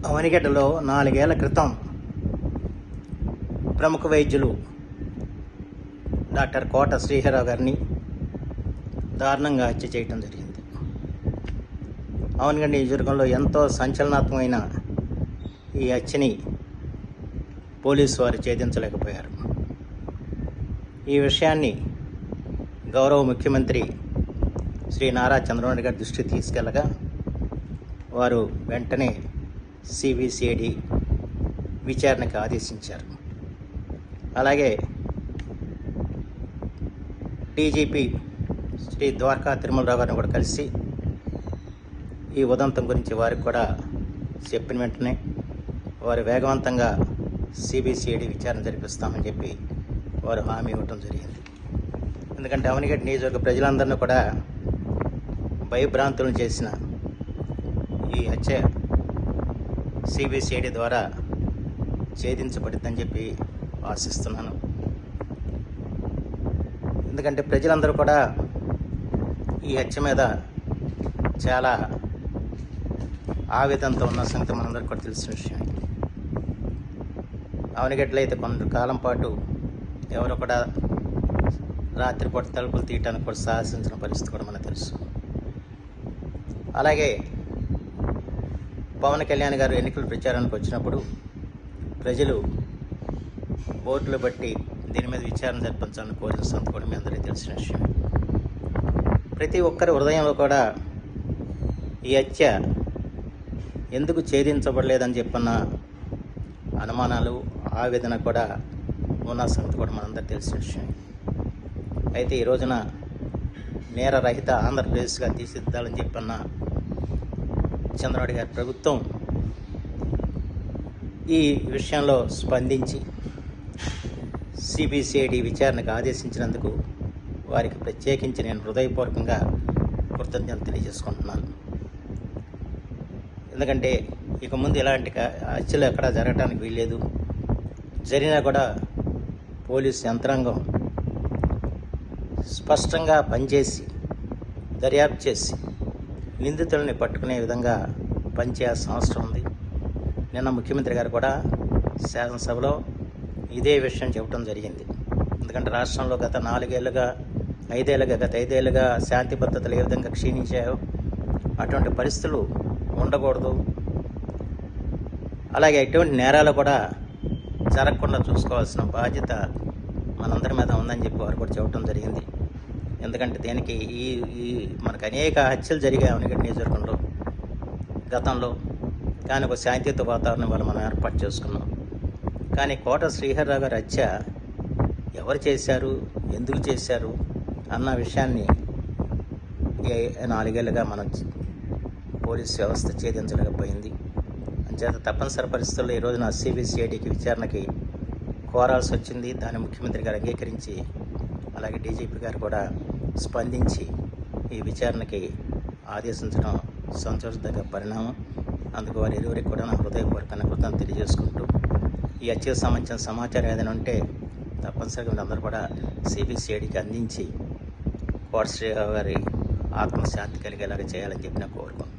అవనిగడ్డలో 4 ఏళ్ల క్రితం ప్రముఖ వైద్యులు డాక్టర్ కోట శ్రీహరిరావు గారిని దారుణంగా హత్య చేయడం జరిగింది. అవనిగడ్డ నియోజకవర్గంలో ఎంతో సంచలనాత్మకమైన ఈ హత్యని పోలీసు వారు ఛేదించలేకపోయారు. ఈ విషయాన్ని గౌరవ ముఖ్యమంత్రి శ్రీ నారా చంద్రబాబు గారి దృష్టికి తీసుకెళ్లగా వారు వెంటనే సిబిసిఐడి విచారణకు ఆదేశించారు. అలాగే డీజీపీ శ్రీ ద్వారకా తిరుమలరావు గారిని కూడా కలిసి ఈ ఉదంతం గురించి వారికి కూడా చెప్పిన వెంటనే వారు వేగవంతంగా సిబిసిఐడి విచారణ జరిపిస్తామని చెప్పి వారు హామీ ఇవ్వటం జరిగింది. ఎందుకంటే అవనిగడ్డ నియోజకవర్గ ప్రజలందరినీ కూడా భయభ్రాంతులను చేసిన ఈ హత్య సిబిసిఐడి ద్వారా ఛేదించబడుతుందని చెప్పి ఆశిస్తున్నాను. ఎందుకంటే ప్రజలందరూ కూడా ఈ హత్య మీద చాలా ఆవేదనతో ఉన్న సంగతి మనందరికీ కూడా తెలిసిన విషయం. అవనిగడ్డలో అయితే కొంతకాలం పాటు ఎవరు కూడా రాత్రిపూట తలుపులు తీయటానికి కూడా సాహసించిన పరిస్థితి కూడా మనకు తెలుసు. అలాగే పవన్ కళ్యాణ్ గారు ఎన్నికల ప్రచారానికి వచ్చినప్పుడు ప్రజలు ఓట్లు బట్టి దీని మీద విచారణ జరిపించాలని కోరిన సంగతి కూడా మీ అందరికీ తెలిసిన విషయం. ప్రతి ఒక్కరి హృదయంలో కూడా ఈ హత్య ఎందుకు ఛేదించబడలేదని చెప్పన్న అనుమానాలు, ఆవేదన కూడా ఉన్న సంగతి కూడా మనందరికీ తెలిసిన విషయం. అయితే ఈ రోజున నేరరహిత ఆంధ్రప్రదేశ్గా తీర్చిదిద్దాలని చెప్పన్న చంద్రబాబు గారి ప్రభుత్వం ఈ విషయంలో స్పందించి సిబిసిఐడి విచారణకు ఆదేశించినందుకు వారికి ప్రత్యేకించి నేను హృదయపూర్వకంగా కృతజ్ఞతలు తెలియజేసుకుంటున్నాను. ఎందుకంటే ఇక ముందు ఇలాంటి హత్యలు ఎక్కడా జరగడానికి వీల్లేదు. జరిగినా కూడా పోలీసు యంత్రాంగం స్పష్టంగా పనిచేసి దర్యాప్తు చేసి నిందితులని పట్టుకునే విధంగా పనిచేయాల్సిన అవసరం ఉంది. నిన్న ముఖ్యమంత్రి గారు కూడా శాసనసభలో ఇదే విషయం చెప్పడం జరిగింది. ఎందుకంటే రాష్ట్రంలో గత 5 ఏళ్ళుగా శాంతి భద్రతలు ఏ విధంగా క్షీణించాయో అటువంటి పరిస్థితులు ఉండకూడదు. అలాగే ఎటువంటి నేరాలు కూడా జరగకుండా చూసుకోవాల్సిన బాధ్యత మనందరి మీద ఉందని చెప్పి వారు కూడా చెప్పడం జరిగింది. ఎందుకంటే దీనికి ఈ మనకు అనేక హత్యలు జరిగాయి అవనిగడ్డ నియోజకవర్గంలో గతంలో. కానీ ఒక శాంతియుత వాతావరణం వల్ల మనం ఏర్పాటు చేసుకున్నాం. కానీ కోట శ్రీహరిరావు గారి హత్య ఎవరు చేశారు, ఎందుకు చేశారు అన్న విషయాన్ని 4 ఏళ్ళుగా మనం పోలీస్ వ్యవస్థ ఛేదించలేకపోయింది. అంచేత తప్పనిసరి పరిస్థితుల్లో ఈ రోజున సిబిసిఐడికి విచారణకి కోరాల్సి వచ్చింది. దాన్ని ముఖ్యమంత్రి గారు అంగీకరించి అలాగే డీజీపీ గారు కూడా స్పందించి ఈ విచారణకి ఆదేశించడం సంతోషదగ్గ పరిణామం. అందుకు వారి ఇరువురికి కూడా నా హృదయపూర్వక కృతజ్ఞతలు తెలియజేసుకుంటూ ఈ హత్యకు సంబంధించిన సమాచారం ఏదైనా ఉంటే తప్పనిసరిగా అందరూ కూడా సిబిసిఐడికి అందించి కోట శ్రీరావు గారి ఆత్మశాంతి కలిగేలాగా చేయాలని చెప్పి నేను కోరుకుంటున్నాను.